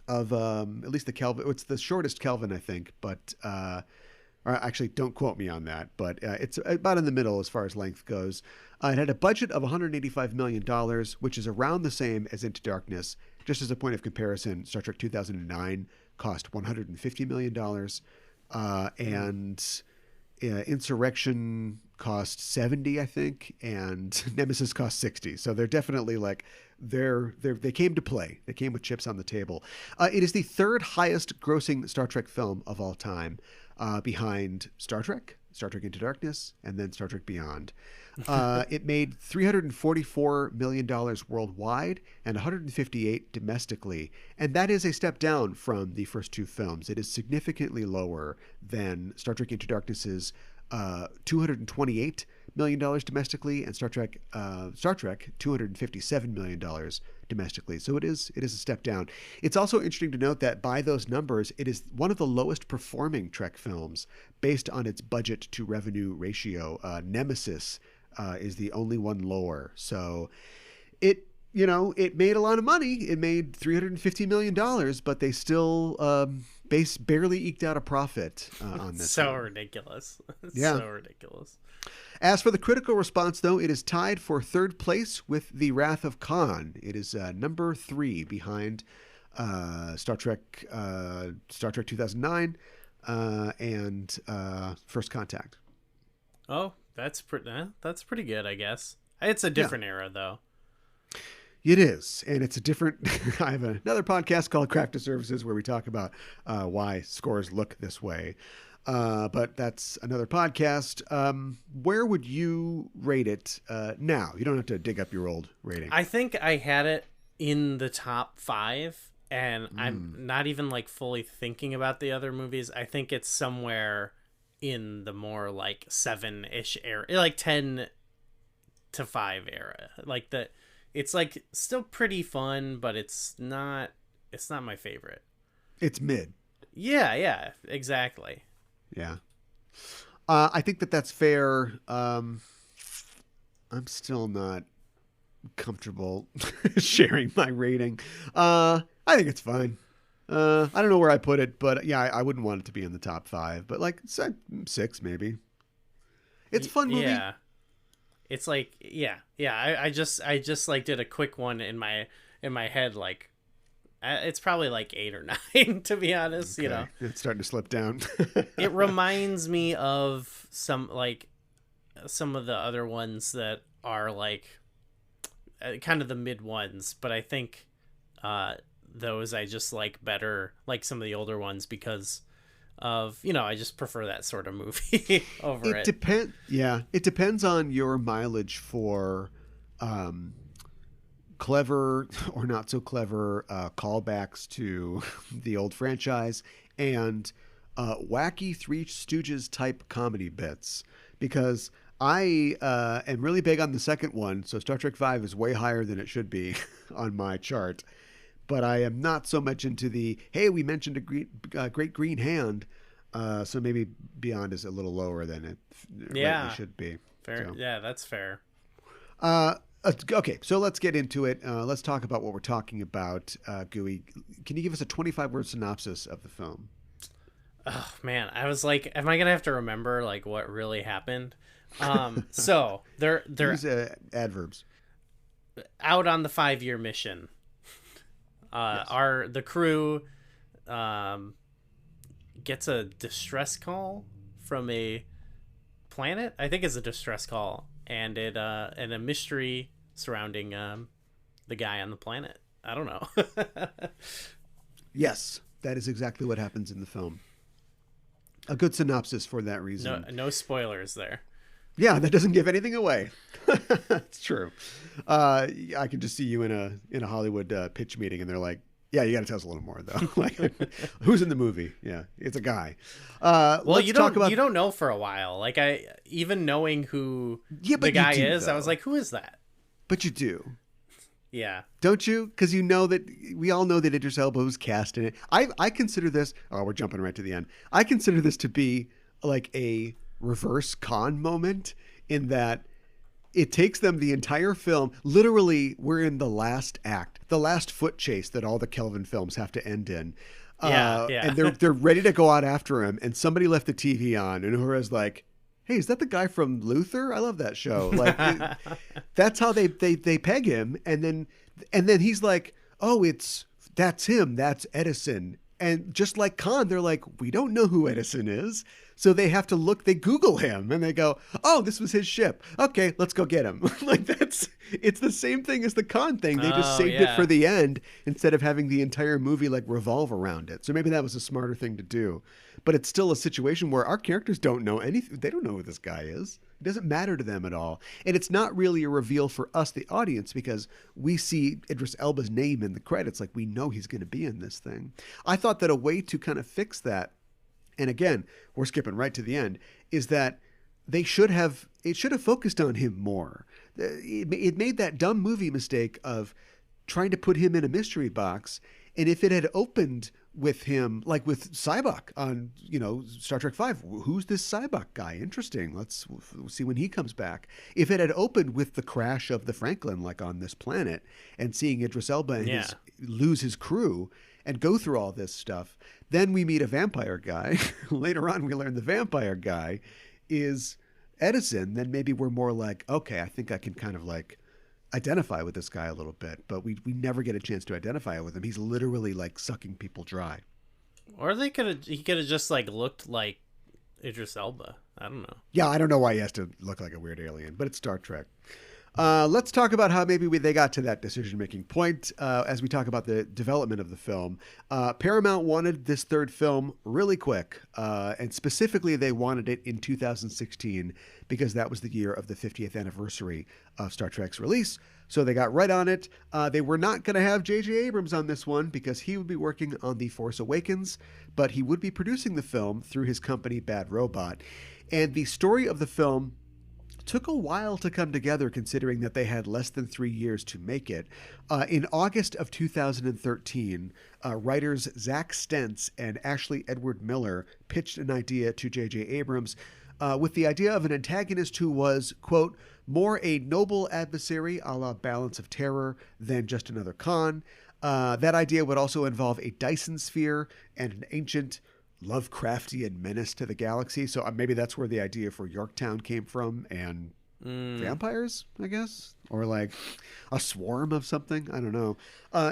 of at least the Kelvin. It's the shortest Kelvin, I think, but or actually, don't quote me on that, but it's about in the middle as far as length goes. It had a budget of $185 million, which is around the same as Into Darkness. Just as a point of comparison, Star Trek 2009 cost $150 million. And Insurrection cost 70, I think, and Nemesis cost 60. So they're definitely like they came to play. They came with chips on the table. It is the third highest grossing Star Trek film of all time, behind Star Trek Into Darkness, and then Star Trek Beyond. It made $344 million worldwide and $158 domestically. And that is a step down from the first two films. It is significantly lower than Star Trek Into Darkness's $228 million domestically, and Star Trek $257 million domestically. So it is a step down. It's also interesting to note that by those numbers, it is one of the lowest performing Trek films based on its budget to revenue ratio. Nemesis is the only one lower. So it made a lot of money. It made $350 million, but they still barely eked out a profit on this. So ridiculous. Yeah. So ridiculous. As for the critical response, though, it is tied for third place with The Wrath of Khan. It is number 3 behind Star Trek 2009 and First Contact. Oh, that's pretty good, I guess. It's a different era, though. It is, and it's a different. I have another podcast called Crafted Services where we talk about why scores look this way, but that's another podcast. Where would you rate it now? You don't have to dig up your old rating. I think I had it in the top 5, and I'm not even like fully thinking about the other movies. I think it's somewhere in the more like 7-ish era, like 10 to 5 era, like the. It's like still pretty fun, but it's not my favorite. It's mid. Yeah, exactly. Yeah. I think that's fair. I'm still not comfortable sharing my rating. I think it's fine. I don't know where I put it, but yeah, I wouldn't want it to be in the top 5, but like 6 maybe. It's a fun movie. Yeah. It's like, yeah. I just like did a quick one in my head. Like, it's probably like 8 or 9, to be honest. Okay. You know, it's starting to slip down. It reminds me of some of the other ones that are like kind of the mid ones, but I think those I just like better, like some of the older ones, because of, you know, I just prefer that sort of movie over it. It depends on your mileage for clever or not so clever callbacks to the old franchise and wacky Three Stooges type comedy bits, because I am really big on the second one, so Star Trek V is way higher than it should be on my chart. But I am not so much into the, hey, we mentioned a great green hand, so maybe Beyond is a little lower than it rightly should be. Fair. So. Yeah, that's fair. Okay, so let's get into it. Let's talk about what we're talking about, Gooey. Can you give us a 25-word synopsis of the film? Oh, man. I was like, am I going to have to remember like what really happened? So they're use adverbs. Out on the 5-year mission. Yes. The crew gets a distress call from a planet. I think it's a distress call, and a mystery surrounding the guy on the planet. I don't know. Yes, that is exactly what happens in the film. A good synopsis for that reason. No spoilers there. Yeah, that doesn't give anything away. It's true. I can just see you in a Hollywood pitch meeting, and they're like, "Yeah, you got to tell us a little more, though. Like, who's in the movie? Yeah, it's a guy." Well, you don't know for a while. Like, even knowing who the guy is, though. I was like, "Who is that?" But you do. Yeah. Don't you? Because you know that we all know that Idris Elba was cast in it. I consider this. Oh, we're jumping right to the end. I consider this to be like a reverse Khan moment, in that it takes them the entire film. Literally, we're in the last act, the last foot chase that all the Kelvin films have to end in. Yeah. And they're ready to go out after him, and somebody left the TV on, and Uhura's like, "Hey, is that the guy from Luther? I love that show." Like, that's how they peg him, and then he's like, "Oh, that's him. That's Edison." And just like Khan, they're like, "We don't know who Edison is." So they have to look, they Google him, and they go, "Oh, this was his ship. Okay, let's go get him." Like, it's the same thing as the Khan thing. They just saved it for the end instead of having the entire movie like revolve around it. So maybe that was a smarter thing to do. But it's still a situation where our characters don't know anything. They don't know who this guy is. It doesn't matter to them at all. And it's not really a reveal for us, the audience, because we see Idris Elba's name in the credits. Like, we know he's going to be in this thing. I thought that a way to kind of fix that, and again, we're skipping right to the end, is that it should have focused on him more. It made that dumb movie mistake of trying to put him in a mystery box. And if it had opened with him, like with Sybok on, Star Trek V, who's this Sybok guy? Interesting. Let's see when he comes back. If it had opened with the crash of the Franklin, like on this planet, and seeing Idris Elba and lose his crew and go through all this stuff, then we meet a vampire guy. Later on, we learn the vampire guy is Edison. Then maybe we're more like, okay, I think I can kind of like identify with this guy a little bit, but we never get a chance to identify with him. He's literally like sucking people dry. Or he could have just like looked like Idris Elba. I don't know. Yeah, I don't know why he has to look like a weird alien, but it's Star Trek. Let's talk about how maybe they got to that decision-making point as we talk about the development of the film. Paramount wanted this third film really quick, and specifically they wanted it in 2016 because that was the year of the 50th anniversary of Star Trek's release. So they got right on it. They were not going to have J.J. Abrams on this one because he would be working on The Force Awakens, but he would be producing the film through his company Bad Robot. And the story of the film took a while to come together considering that they had less than 3 years to make it. In August of 2013, writers Zach Stentz and Ashley Edward Miller pitched an idea to J.J. Abrams with the idea of an antagonist who was, quote, more a noble adversary a la Balance of Terror than just another Khan. That idea would also involve a Dyson sphere and an ancient Lovecraftian menace to the galaxy. So maybe that's where the idea for Yorktown came from, and vampires, I guess, or like a swarm of something. I don't know.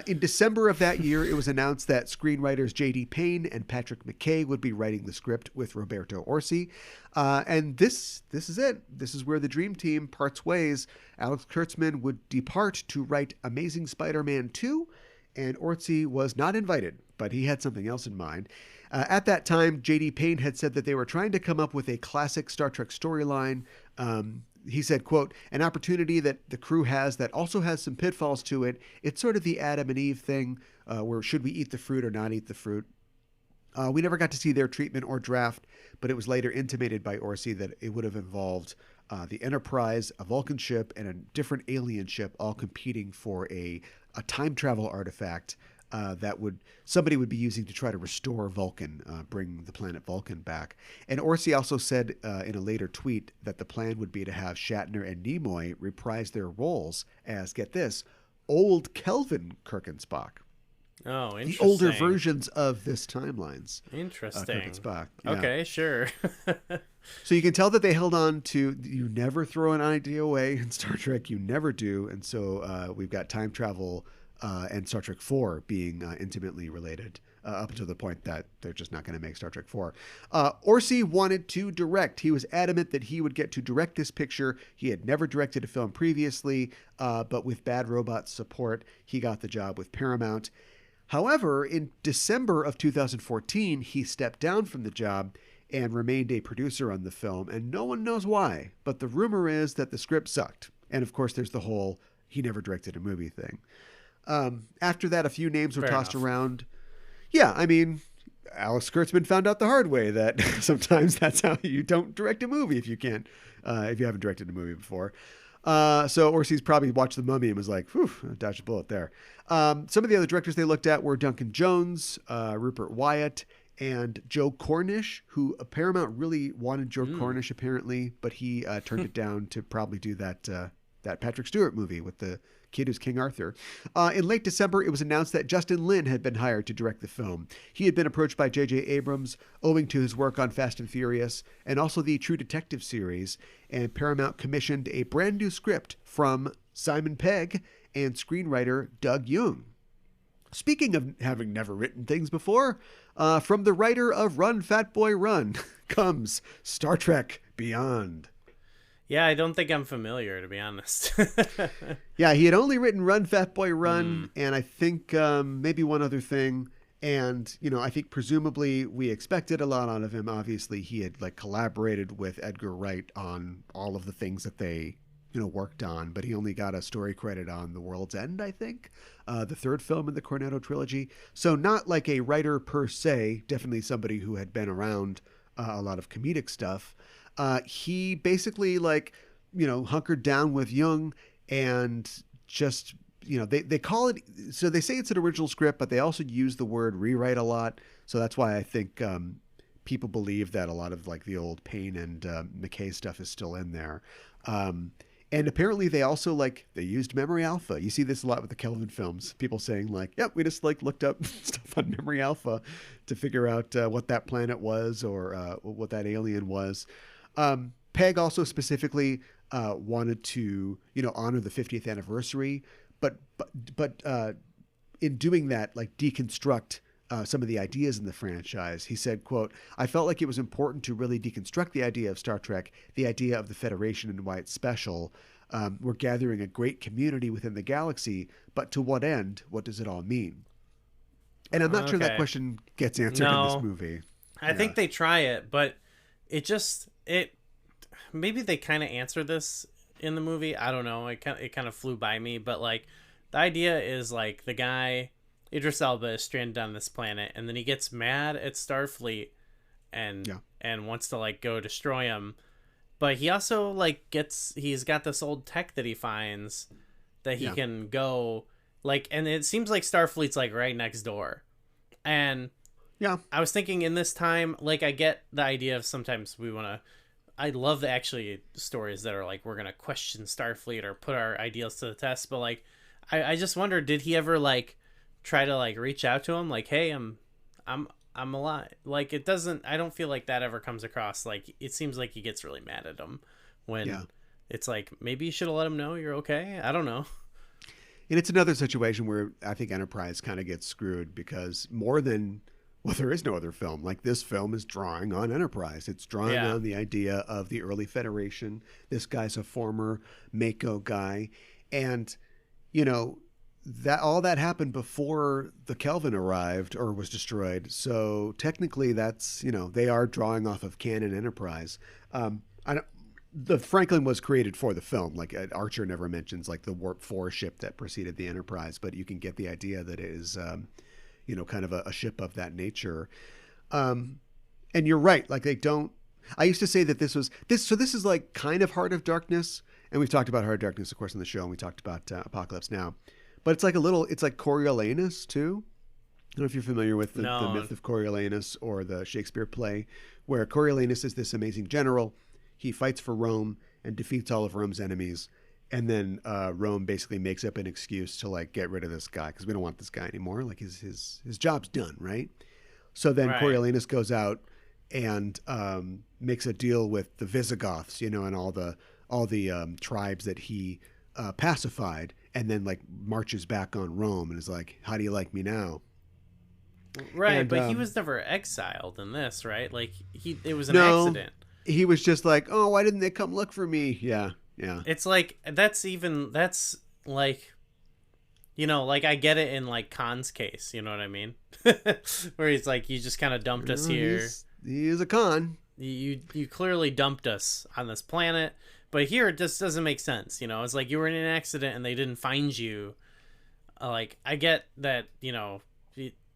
In December of that year, it was announced that screenwriters J.D. Payne and Patrick McKay would be writing the script with Roberto Orci. And this is it. This is where the dream team parts ways. Alex Kurtzman would depart to write Amazing Spider-Man 2, and Orci was not invited, but he had something else in mind. At that time, J.D. Payne had said that they were trying to come up with a classic Star Trek storyline. He said, quote, an opportunity that the crew has that also has some pitfalls to it. It's sort of the Adam and Eve thing, where should we eat the fruit or not eat the fruit? We never got to see their treatment or draft, but it was later intimated by Orci that it would have involved the Enterprise, a Vulcan ship, and a different alien ship all competing for a time travel artifact that somebody would be using to try to restore Vulcan, bring the planet Vulcan back. And Orci also said in a later tweet that the plan would be to have Shatner and Nimoy reprise their roles as, get this, old Kelvin Kirk and Spock. Oh, interesting. The older versions of this timelines. Interesting. Kirk and Spock. Yeah. Okay, sure. So you can tell that they held on to, you never throw an idea away in Star Trek, you never do. And so we've got time travel and Star Trek 4 being intimately related up until the point that they're just not going to make Star Trek 4. Orci wanted to direct. He was adamant that he would get to direct this picture. He had never directed a film previously, but with Bad Robot's support, he got the job with Paramount. However, in December of 2014, he stepped down from the job and remained a producer on the film, and no one knows why, but the rumor is that the script sucked. And of course, there's the whole he never directed a movie thing. After that, a few names were tossed around. Yeah, I mean, Alex Kurtzman found out the hard way that sometimes that's how you don't direct a movie if you haven't directed a movie before. So Orci's probably watched The Mummy and was like, whew, I dodged a bullet there. Some of the other directors they looked at were Duncan Jones, Rupert Wyatt, and Joe Cornish, who Paramount really wanted Joe Cornish apparently, but he turned it down to probably do that Patrick Stewart movie with the kid who's King Arthur. In late December, it was announced that Justin Lin had been hired to direct the film. He had been approached by J.J. Abrams, owing to his work on Fast and Furious, and also the True Detective series, and Paramount commissioned a brand new script from Simon Pegg and screenwriter Doug Jung. Speaking of having never written things before, from the writer of Run, Fat Boy, Run comes Star Trek Beyond. Yeah, I don't think I'm familiar, to be honest. Yeah, he had only written Run, Fat Boy, Run, and I think maybe one other thing. And, I think presumably we expected a lot out of him. Obviously, he had collaborated with Edgar Wright on all of the things that they, worked on, but he only got a story credit on The World's End, I think, the third film in the Cornetto trilogy. So not like a writer per se, definitely somebody who had been around a lot of comedic stuff. He basically hunkered down with Jung and just, they call it, so they say it's an original script, but they also use the word rewrite a lot. So that's why I think people believe that a lot of the old Payne and McKay stuff is still in there. And apparently they also they used Memory Alpha. You see this a lot with the Kelvin films. People saying yep, we just looked up stuff on Memory Alpha to figure out what that planet was or what that alien was. Pegg also specifically wanted to honor the 50th anniversary, but in doing that deconstruct some of the ideas in the franchise. He said, quote, I felt like it was important to really deconstruct the idea of Star Trek, the idea of the Federation and why it's special. we're gathering a great community within the galaxy, but to what end? What does it all mean? And I'm not sure that question gets answered in this movie. I think they try it, but it maybe they kind of answer this in the movie. I don't know. It kind of flew by me, but like the idea is like the guy Idris Elba is stranded on this planet, and then he gets mad at Starfleet and wants to like go destroy him. But he also like he's got this old tech that he finds that he can go like, and it seems like Starfleet's like right next door. And I was thinking in this time, like I get the idea of sometimes I love the actually stories that are like, we're going to question Starfleet or put our ideals to the test. But like, I just wonder, did he ever like try to like reach out to him? Like, hey, I'm alive. Like I don't feel like that ever comes across. Like it seems like he gets really mad at him when it's like, maybe you should have let him know you're okay. I don't know. And it's another situation where I think Enterprise kind of gets screwed because there is no other film. Like this film is drawing on Enterprise. It's drawing on the idea of the early Federation. This guy's a former Mako guy. And, you know, that all that happened before the Kelvin arrived or was destroyed. So technically that's, you know, they are drawing off of canon Enterprise. The Franklin was created for the film. Like Archer never mentions like the Warp 4 ship that preceded the Enterprise, but you can get the idea that it is, you know, kind of a ship of that nature. And you're right. Like I used to say that this is like kind of Heart of Darkness. And we've talked about Heart of Darkness, of course, in the show. And we talked about Apocalypse Now, but it's like it's like Coriolanus too. I don't know if you're familiar with the myth of Coriolanus or the Shakespeare play where Coriolanus is this amazing general. He fights for Rome and defeats all of Rome's enemies. And then Rome basically makes up an excuse to like get rid of this guy because we don't want this guy anymore. Like his job's done, right? So then Coriolanus goes out and makes a deal with the Visigoths, you know, and all the tribes that he pacified, and then like marches back on Rome and is like, "How do you like me now?" Right, and, but he was never exiled in this, right? Like it was an accident. He was just like, "Oh, why didn't they come look for me?" Yeah. It's like that's like, you know, like I get it in like Khan's case, you know what I mean? Where he's like, you just kind of dumped us here. He is a Khan. You clearly dumped us on this planet, but here it just doesn't make sense. You know, it's like you were in an accident and they didn't find you. Like I get that, you know,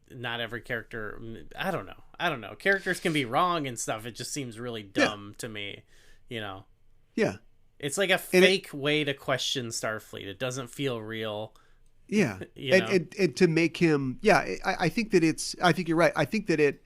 not every character. I don't know. Characters can be wrong and stuff. It just seems really dumb to me, you know. Yeah. It's like a fake way to question Starfleet. It doesn't feel real. Yeah. And to make him, I think you're right. I think that it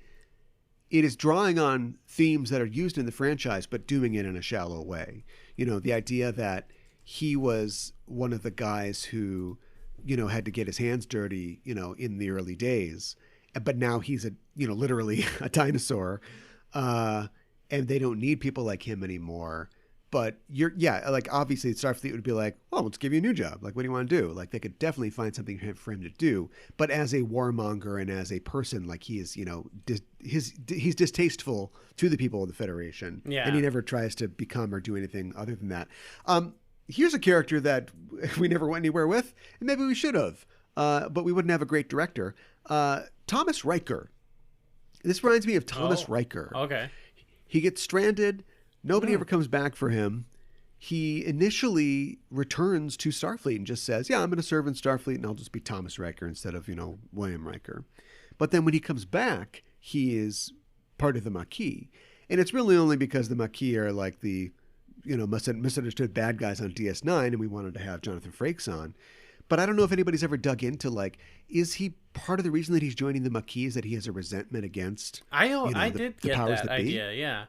is drawing on themes that are used in the franchise, but doing it in a shallow way. You know, the idea that he was one of the guys who, you know, had to get his hands dirty, you know, in the early days, but now he's literally a dinosaur, and they don't need people like him anymore. But like obviously Starfleet would be like, well, let's give you a new job. Like, what do you want to do? Like they could definitely find something for him to do. But as a warmonger and as a person, like he is, you know, he's distasteful to the people of the Federation. Yeah. And he never tries to become or do anything other than that. Here's a character that we never went anywhere with, and maybe we should have, but we wouldn't have a great director. Thomas Riker. This reminds me of Thomas Riker. Okay. He gets stranded. Nobody ever comes back for him. He initially returns to Starfleet and just says, yeah, I'm going to serve in Starfleet and I'll just be Thomas Riker instead of, you know, William Riker. But then when he comes back, he is part of the Maquis. And it's really only because the Maquis are like the, you know, misunderstood bad guys on DS9 and we wanted to have Jonathan Frakes on. But I don't know if anybody's ever dug into, like, is he part of the reason that he's joining the Maquis is that he has a resentment against I did get that idea, yeah.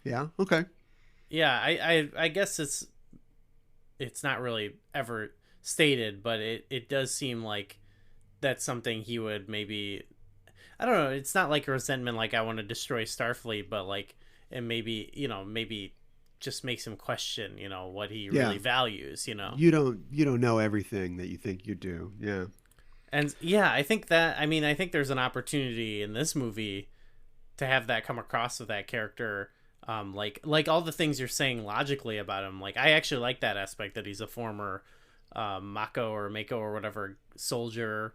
Yeah, okay. Yeah, I guess it's not really ever stated, but it does seem like that's something he would maybe, I don't know, it's not like a resentment like I want to destroy Starfleet, but like, and maybe, you know, maybe just makes him question, you know, what he really values, you know. You don't know everything that you think you do. Yeah. And yeah, I think there's an opportunity in this movie to have that come across with that character. Like all the things you're saying logically about him. Like, I actually like that aspect that he's a former Mako or whatever soldier,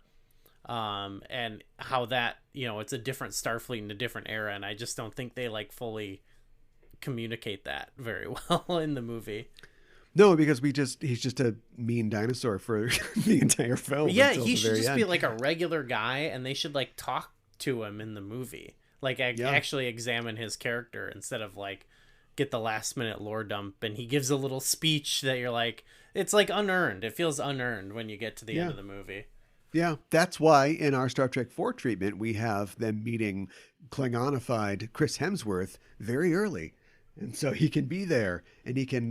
and how that, you know, it's a different Starfleet in a different era, and I just don't think they like fully communicate that very well in the movie. No, because he's just a mean dinosaur for the entire film. Yeah, he should just be like a regular guy, and they should like talk to him in the movie. Like, actually examine his character instead of like get the last minute lore dump, and he gives a little speech that you're like, it's like unearned. It feels unearned when you get to the end of the movie. Yeah, that's why in our Star Trek 4 treatment, we have them meeting Klingonified Chris Hemsworth very early. And so he can be there, and he can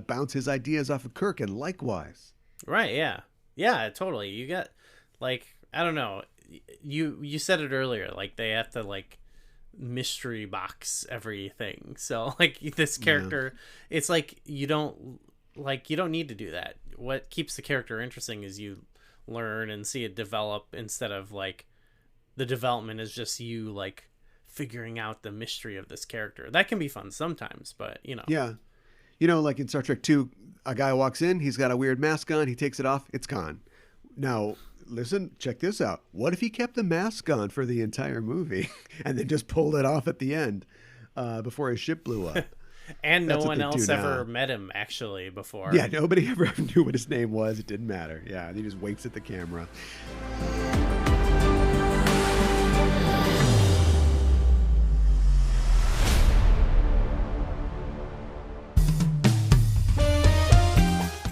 bounce his ideas off of Kirk, and likewise. Right, yeah. Yeah, totally. You got, like, I don't know. You said it earlier, like, they have to, like, mystery box everything. So, like, this character, it's like you don't need to do that. What keeps the character interesting is you learn and see it develop, instead of, like, the development is just you, like, figuring out the mystery of this character. That can be fun sometimes, but, you know. Yeah. You know, like in Star Trek 2, a guy walks in, he's got a weird mask on, he takes it off, it's gone. Now, listen, check this out. What if he kept the mask on for the entire movie and then just pulled it off at the end before his ship blew up? And no one else ever met him, actually, before. Yeah, nobody ever knew what his name was. It didn't matter. Yeah, he just winks at the camera.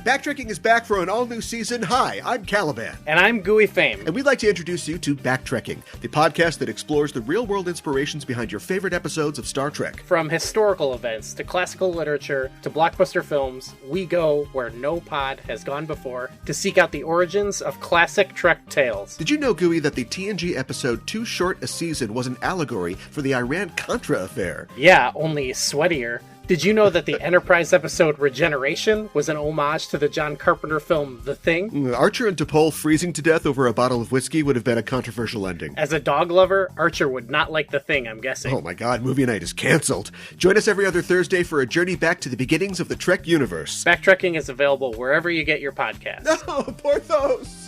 BackTrekking is back for an all-new season. Hi, I'm Caliban. And I'm Gooey Fame. And we'd like to introduce you to BackTrekking, the podcast that explores the real-world inspirations behind your favorite episodes of Star Trek. From historical events to classical literature to blockbuster films, we go where no pod has gone before to seek out the origins of classic Trek tales. Did you know, Gooey, that the TNG episode Too Short a Season was an allegory for the Iran-Contra affair? Yeah, only sweatier. Did you know that the Enterprise episode Regeneration was an homage to the John Carpenter film The Thing? Archer and T'Pol freezing to death over a bottle of whiskey would have been a controversial ending. As a dog lover, Archer would not like The Thing, I'm guessing. Oh my god, movie night is canceled. Join us every other Thursday for a journey back to the beginnings of the Trek universe. BackTrekking is available wherever you get your podcasts. No, Porthos!